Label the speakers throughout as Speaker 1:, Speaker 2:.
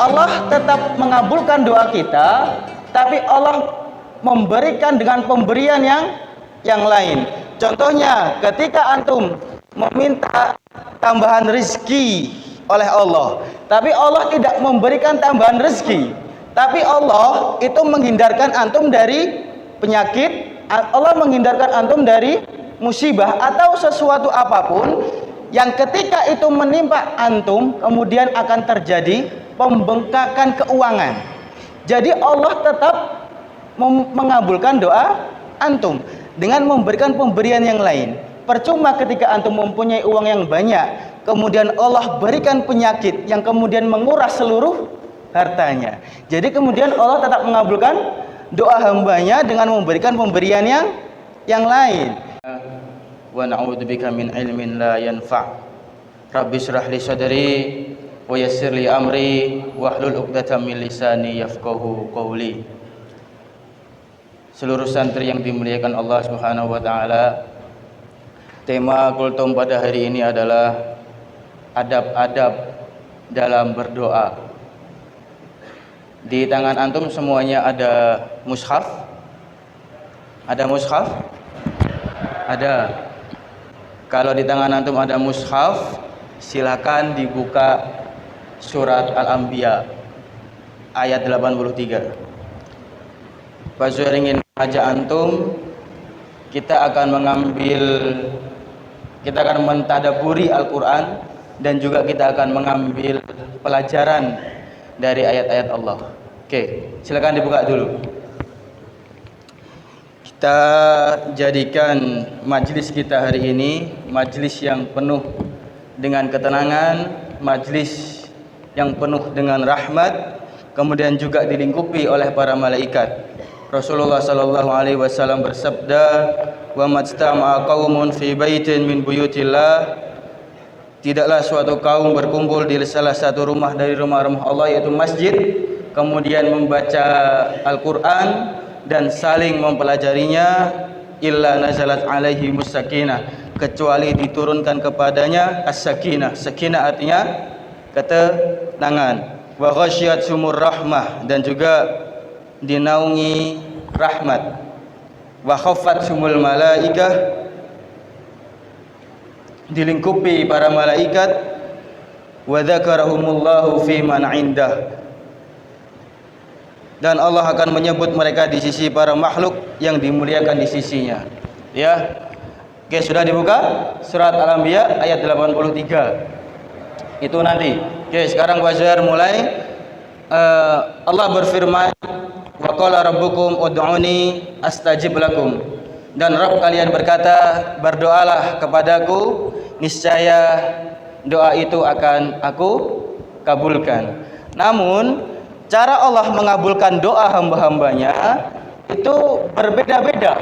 Speaker 1: Allah tetap mengabulkan doa kita, tapi Allah memberikan dengan pemberian yang lain. Contohnya, ketika antum meminta tambahan rezeki oleh Allah, tapi Allah tidak memberikan tambahan rezeki, tapi Allah itu menghindarkan antum dari penyakit, Allah menghindarkan antum dari musibah atau sesuatu apapun yang ketika itu menimpa antum kemudian akan terjadi pembengkakan keuangan. Jadi Allah tetap mengabulkan doa antum dengan memberikan pemberian yang lain. Percuma ketika antum mempunyai uang yang banyak, kemudian Allah berikan penyakit yang kemudian menguras seluruh hartanya. Jadi kemudian Allah tetap mengabulkan doa hambanya dengan memberikan pemberian yang lain. Wa na'udzubika min ilmin la yanfa'. Rabbi shrah li sadri wa yassir li amri wahlul 'uqdatam min lisani yafqahu qawli. Seluruh santri yang dimuliakan Allah Subhanahu wa taala, tema kultum pada hari ini adalah adab-adab dalam berdoa. Di tangan antum semuanya ada mushaf? Ada mushaf? Ada. Kalau di tangan antum ada mushaf, silakan dibuka surat Al-Anbiya ayat 83. Pak Zuhair ingin ajak antum, kita akan mentadaburi Al-Quran dan juga kita akan mengambil pelajaran dari ayat-ayat Allah. Oke, silakan dibuka dulu. Kita jadikan majlis kita hari ini majlis yang penuh dengan ketenangan, majlis yang penuh dengan rahmat, kemudian juga dilingkupi oleh para malaikat. Rasulullah sallallahu alaihi wasallam bersabda, "Wa majtama'a qaumun fi baitin min buyutillah." Tidaklah suatu kaum berkumpul di salah satu rumah dari rumah-rumah Allah, yaitu masjid, kemudian membaca Al-Qur'an dan saling mempelajarinya, illa nazalat alaihi musakinah, kecuali diturunkan kepadanya as-sakinah. Sakinah artinya ketenangan. Wa ghasyiyat sumur rahmah, dan juga dinaungi rahmat. Wa khaffat sumul malaikah, dilingkupi para malaikat. Wa dzakarahumullahu fi man indah, dan Allah akan menyebut mereka di sisi para makhluk yang dimuliakan di sisinya. Ya. Oke, sudah dibuka surat Al-Anbiya ayat 83. Itu nanti. Oke, sekarang Pak Zuhair mulai. Allah berfirman, wa qala rabbukum ud'uni astajib lakum, dan Rabb kalian berkata, berdoalah kepadaku, niscaya doa itu akan aku kabulkan. Namun cara Allah mengabulkan doa hamba-hambanya itu berbeda-beda.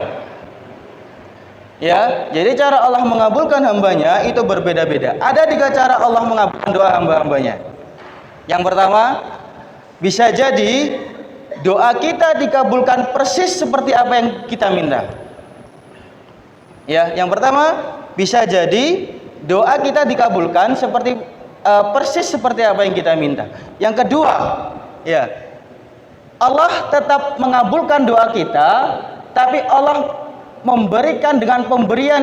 Speaker 1: Ya, jadi cara Allah mengabulkan hambanya itu berbeda-beda. Ada 3 cara Allah mengabulkan doa hamba-hambanya. Yang pertama, bisa jadi doa kita dikabulkan persis seperti apa yang kita minta. Ya, yang pertama bisa jadi doa kita dikabulkan seperti persis seperti apa yang kita minta. Yang kedua, ya, Allah tetap mengabulkan doa kita, tapi Allah memberikan dengan pemberian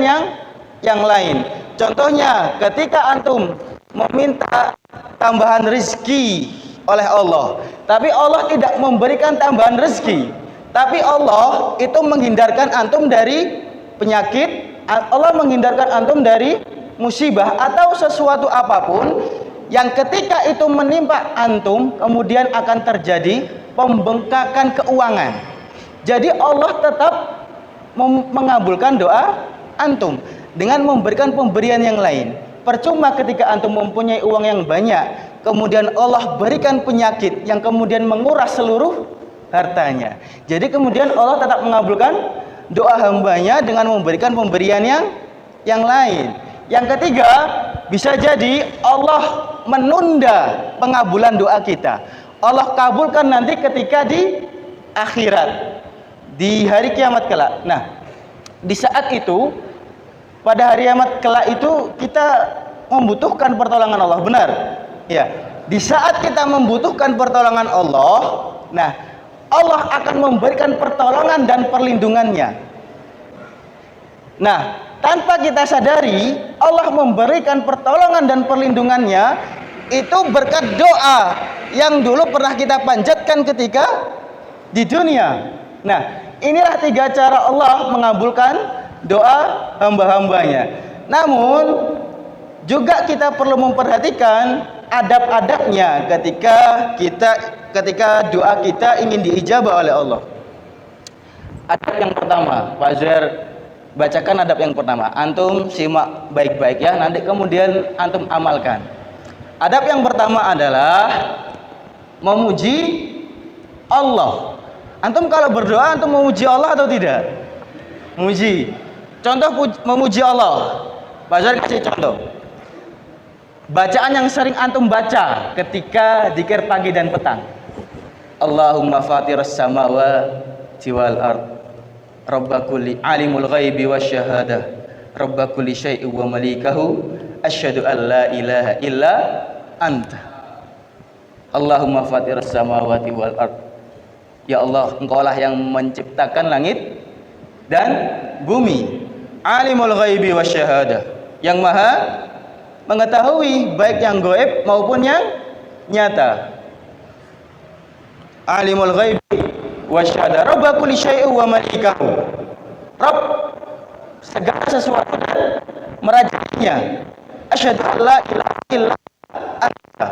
Speaker 1: yang lain. Contohnya, ketika antum meminta tambahan rezeki oleh Allah, tapi Allah tidak memberikan tambahan rezeki, tapi Allah itu menghindarkan antum dari penyakit, Allah menghindarkan antum dari musibah atau sesuatu apapun yang ketika itu menimpa antum kemudian akan terjadi pembengkakan keuangan. Jadi Allah tetap mengabulkan doa antum dengan memberikan pemberian yang lain. Percuma ketika antum mempunyai uang yang banyak, kemudian Allah berikan penyakit yang kemudian menguras seluruh hartanya. Jadi kemudian Allah tetap mengabulkan doa hambanya dengan memberikan pemberian yang lain. Yang ketiga, bisa jadi Allah menunda pengabulan doa kita. Allah kabulkan nanti ketika di akhirat, di hari kiamat kelak. Nah, di saat itu, pada hari kiamat kelak itu kita membutuhkan pertolongan Allah, benar? Ya, di saat kita membutuhkan pertolongan Allah, nah Allah akan memberikan pertolongan dan perlindungannya. Nah, tanpa kita sadari, Allah memberikan pertolongan dan perlindungannya itu berkat doa yang dulu pernah kita panjatkan ketika di dunia. Nah, inilah 3 cara Allah mengabulkan doa hamba-hambanya. Namun juga kita perlu memperhatikan adab-adabnya ketika doa kita ingin diijabah oleh Allah. Adab yang pertama, Pak Zuhair bacakan adab yang pertama. Antum simak baik-baik ya, nanti kemudian antum amalkan. Adab yang pertama adalah memuji Allah. Antum kalau berdoa antum memuji Allah atau tidak? Memuji. Contoh memuji Allah. Pak Zuhair kasih contoh. Bacaan yang sering antum baca ketika dzikir pagi dan petang. Allahumma fatiras samawati wal ard, Rabba kulli alimul ghaibi wasyahadah, Rabba kulli syai'in wa malikahu, asyhadu an la ilaha illa anta. Allahumma fatiras samawati wal ard. Ya Allah, Engkaulah yang menciptakan langit dan bumi. Alimul ghaibi wasyahadah, yang maha mengetahui baik yang gaib maupun yang nyata. Alimul ghaibi wasyahadah, Rabba kulli syai'in wa malikahu. Rabb segala sesuatu dan merajanya. Asyhadu an la ilaha illa anta.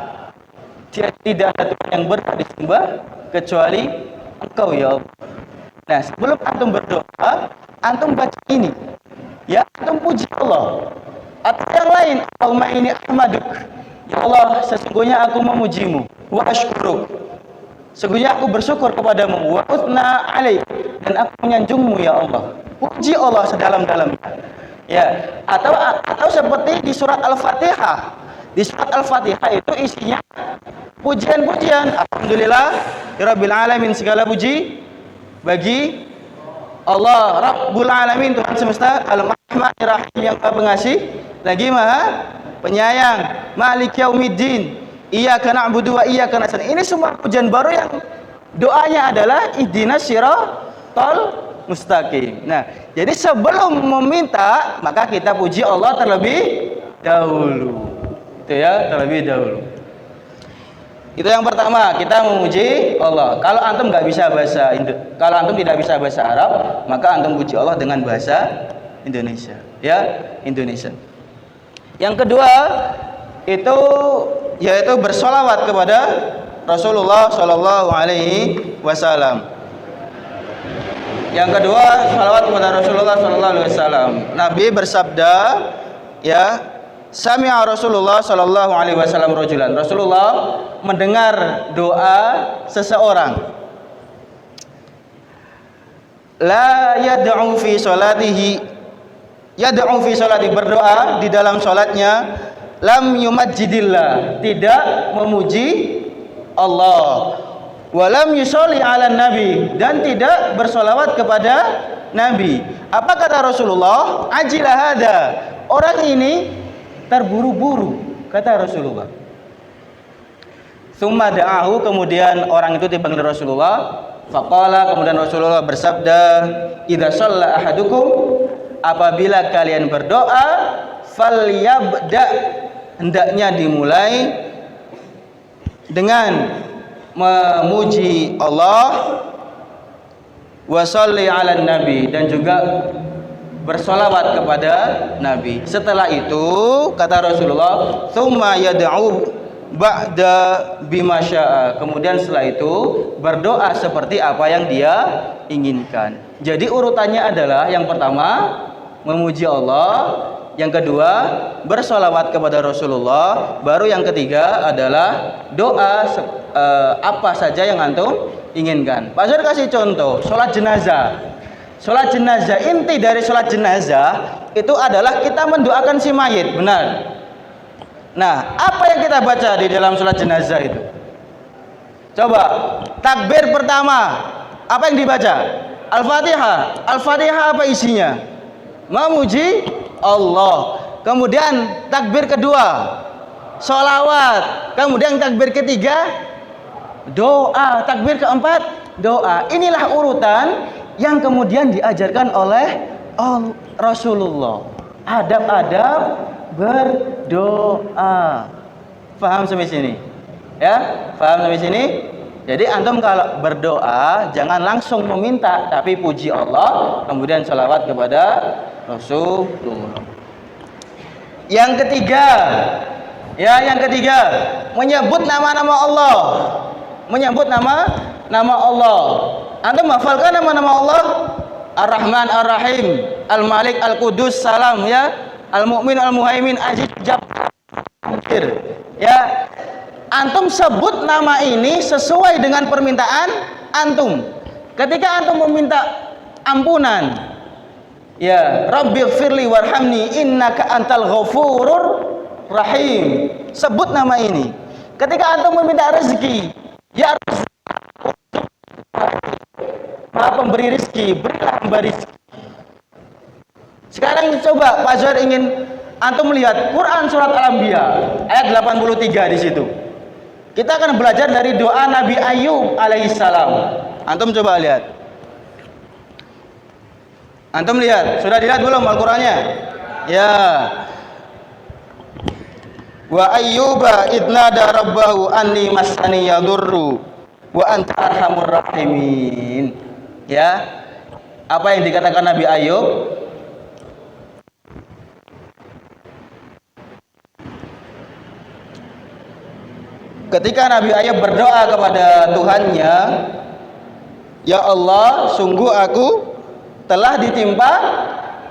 Speaker 1: Tidak ada Tuhan yang berhak disembah kecuali Engkau ya Allah. Nah, sebelum antum berdoa, antum baca ini. Ya, antum puji Allah. Atau yang lain, Allahumma inni ahmaduk. Ya Allah, sesungguhnya aku memujimu. Wa ashkuruk. Sesungguhnya aku bersyukur kepadamu. Wa uthna alaik. Dan aku menyanjungmu ya Allah. Puji Allah sedalam-dalamnya. Ya, atau seperti di surat Al-Fatihah. Di surat Al-Fatihah itu isinya pujian-pujian. Alhamdulillah rabbil alamin, segala puji bagi Allah Rabbul alamin, Tuhan semesta, Al-Rahmanir Rahim, yang Maha Pengasih lagi Maha Penyayang, Malik Yaumiddin, Iyyaka na'budu wa iyyaka nasta'in. Ini semua pujian baru yang doanya adalah ihdinas shiratal mustaqim. Nah, jadi sebelum meminta maka kita puji Allah terlebih dahulu. Itu ya, terlebih dahulu. Itu yang pertama, kita memuji Allah. Kalau antum nggak bisa kalau antum tidak bisa bahasa Arab, maka antum puji Allah dengan bahasa Indonesia, ya, Indonesia. Yang kedua itu yaitu bersolawat kepada Rasulullah Shallallahu Alaihi Wasallam. Yang kedua, salawat kepada Rasulullah Shallallahu Alaihi Wasallam. Nabi bersabda, ya, Sami'a Rasulullah Shallallahu Alaihi Wasallam rojulan. Rasulullah mendengar doa seseorang. La yad'u fi salatihi, yad'u fi salati, berdoa di dalam salatnya. Lam yumajjidillah, tidak memuji Allah. Walam yusolli ala nabi, dan tidak bersolawat kepada Nabi. Apa kata Rasulullah? Ajilah hada, orang ini terburu-buru, kata Rasulullah. Tsumma da'ahu, kemudian orang itu dipanggil Rasulullah. Faqala, kemudian Rasulullah bersabda, idza shalla ahadukum, apabila kalian berdoa, falyabda, hendaknya dimulai dengan memuji Allah, wa sholli ala nabi, dan juga bersolawat kepada Nabi. Setelah itu kata Rasulullah, tsumma yad'u ba'da bima syaa, kemudian setelah itu berdoa seperti apa yang dia inginkan. Jadi urutannya adalah yang pertama memuji Allah, yang kedua bersolawat kepada Rasulullah, baru yang ketiga adalah doa apa saja yang antum inginkan. Pak Zuhair kasih contoh sholat jenazah. Sholat jenazah, inti dari sholat jenazah itu adalah kita mendoakan si mayit, benar? Nah, apa yang kita baca di dalam sholat jenazah itu? Coba, takbir pertama, apa yang dibaca? Al-Fatihah. Al-Fatihah apa isinya? Memuji Allah. Kemudian takbir kedua, sholawat. Kemudian takbir ketiga doa, takbir keempat doa. Inilah urutan yang kemudian diajarkan oleh Rasulullah. Adab-adab berdoa. Paham sampai sini? Ya, paham sampai sini? Jadi antum kalau berdoa jangan langsung meminta, tapi puji Allah, kemudian sholawat kepada Rasulullah. Yang ketiga, menyebut nama-nama Allah. Menyebut nama Allah. Antum hafalkan nama-nama Allah? Ar-Rahman, Ar-Rahim, Al-Malik, Al-Qudus, Salam, ya. Al-Mu'min, Al-Muhaimin, Aziz, Jabbar. Ya. Antum sebut nama ini sesuai dengan permintaan antum. Ketika antum meminta ampunan, ya, Rabbighfirli warhamni innaka antal ghafurur rahim. Sebut nama ini. Ketika antum meminta rezeki, ya Maha pemberi rezeki, berilah hamba rezeki. Sekarang coba Pak Zuhair ingin antum melihat Quran surat Al-Anbiya ayat 83 di situ. Kita akan belajar dari doa Nabi Ayub alaihissalam. Antum coba lihat. Antum lihat, sudah dilihat belum Al-Qur'annya? Ya. Wa ayyuba idnada rabbahu anni massani yadurru wa anta arhamur rahimin. Ya. Apa yang dikatakan Nabi Ayub? Ketika Nabi Ayub berdoa kepada Tuhannya, ya Allah, sungguh aku telah ditimpa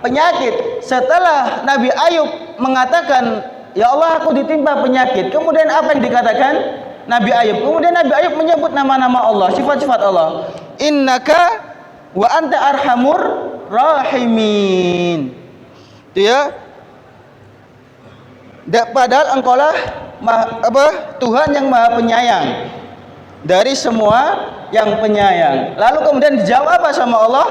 Speaker 1: penyakit. Setelah Nabi Ayub mengatakan, ya Allah, aku ditimpa penyakit, kemudian apa yang dikatakan Nabi Ayub? Kemudian Nabi Ayub menyebut nama-nama Allah, sifat-sifat Allah. Innaka wa anta arhamur rahimin. Itu ya. Padahal engkaulah Tuhan yang Maha Penyayang dari semua yang penyayang. Lalu kemudian dijawab apa sama Allah?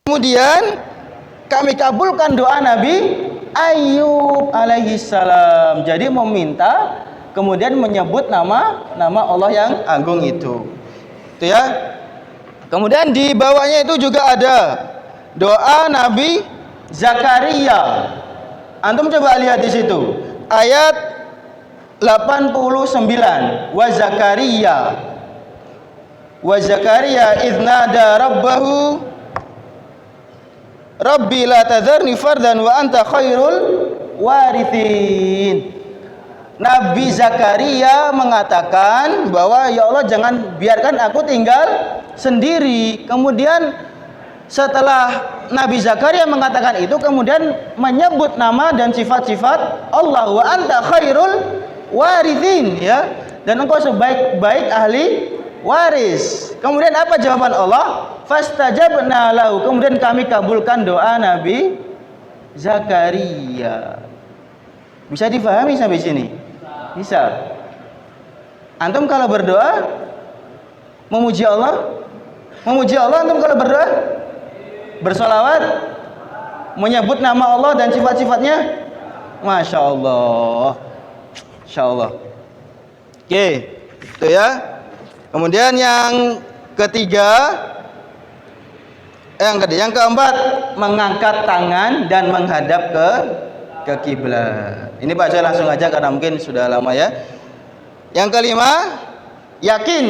Speaker 1: Kemudian kami kabulkan doa Nabi Ayub alaihissalam. Jadi meminta, kemudian menyebut nama Allah yang agung itu. Itu ya. Kemudian di bawahnya itu juga ada doa Nabi Zakaria. Antum coba lihat di situ. Ayat 89. Wa Zakaria idznada rabbahu Rabbi la tadharni fardan wa anta khairul warithin. Nabi Zakaria mengatakan bahwa ya Allah, jangan biarkan aku tinggal sendiri. Kemudian setelah Nabi Zakaria mengatakan itu, kemudian menyebut nama dan sifat-sifat Allah, wa anta khairul warithin, ya, dan engkau sebaik-baik ahli waris. Kemudian apa jawaban Allah? Fastajabna lahu. Kemudian kami kabulkan doa Nabi Zakaria. Bisa difahami sampai sini? Bisa. Antum kalau berdoa memuji Allah antum kalau berdoa bersolawat, menyebut nama Allah dan sifat-sifatnya, Masya Allah, Masya Allah. Oke, itu ya. Kemudian yang ketiga, yang keempat, mengangkat tangan dan menghadap ke kiblat. Ini Pak, saya langsung aja karena mungkin sudah lama ya. Yang kelima, yakin,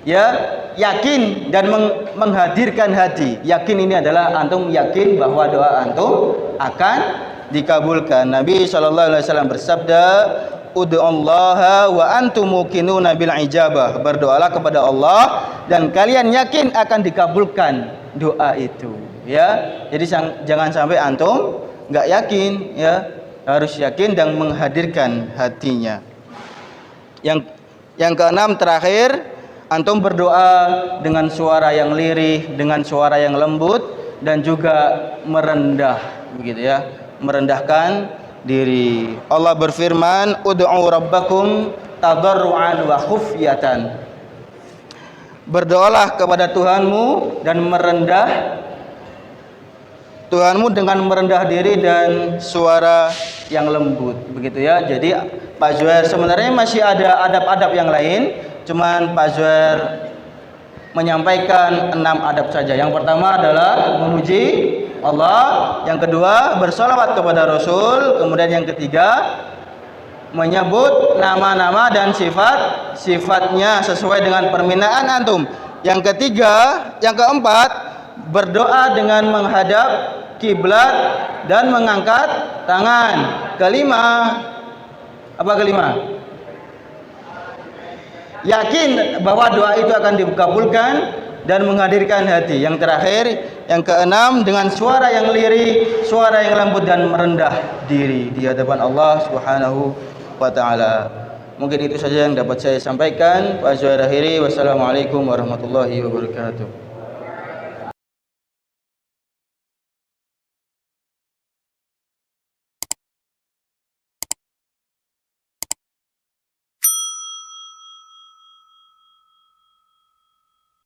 Speaker 1: ya, yakin dan menghadirkan hati. Yakin ini adalah antum yakin bahwa doa antum akan dikabulkan. Nabi SAW bersabda, ud'ullaha wa antum muqinuna bil ijabah. Berdoalah kepada Allah dan kalian yakin akan dikabulkan doa itu, ya. Jadi jangan sampai antum nggak yakin, ya. Harus yakin dan menghadirkan hatinya. Yang keenam terakhir, antum berdoa dengan suara yang lirih, dengan suara yang lembut, dan juga merendah, begitu ya, merendahkan diri. Allah berfirman, ud'u rabbakum tadarruan wa khufyatan. Berdoalah kepada Tuhanmu dan merendah Tuhanmu dengan merendah diri dan suara yang lembut, begitu ya. Jadi Pak Zuhair sebenarnya masih ada adab-adab yang lain, cuman Pak Zuhair menyampaikan 6 adab saja. Yang pertama adalah memuji Allah, yang kedua bersolawat kepada Rasul, kemudian yang ketiga menyebut nama-nama dan sifat-sifatnya sesuai dengan permintaan antum. Yang ketiga, yang keempat, berdoa dengan menghadap kiblat dan mengangkat tangan. Kelima, apa kelima? Yakin bahwa doa itu akan dikabulkan dan menghadirkan hati. Yang terakhir, yang keenam, dengan suara yang lirih, suara yang lembut dan merendah diri di hadapan Allah Subhanahu wa ta'ala. Mungkin itu saja yang dapat saya sampaikan. Wa akhiri, wassalamualaikum warahmatullahi wabarakatuh.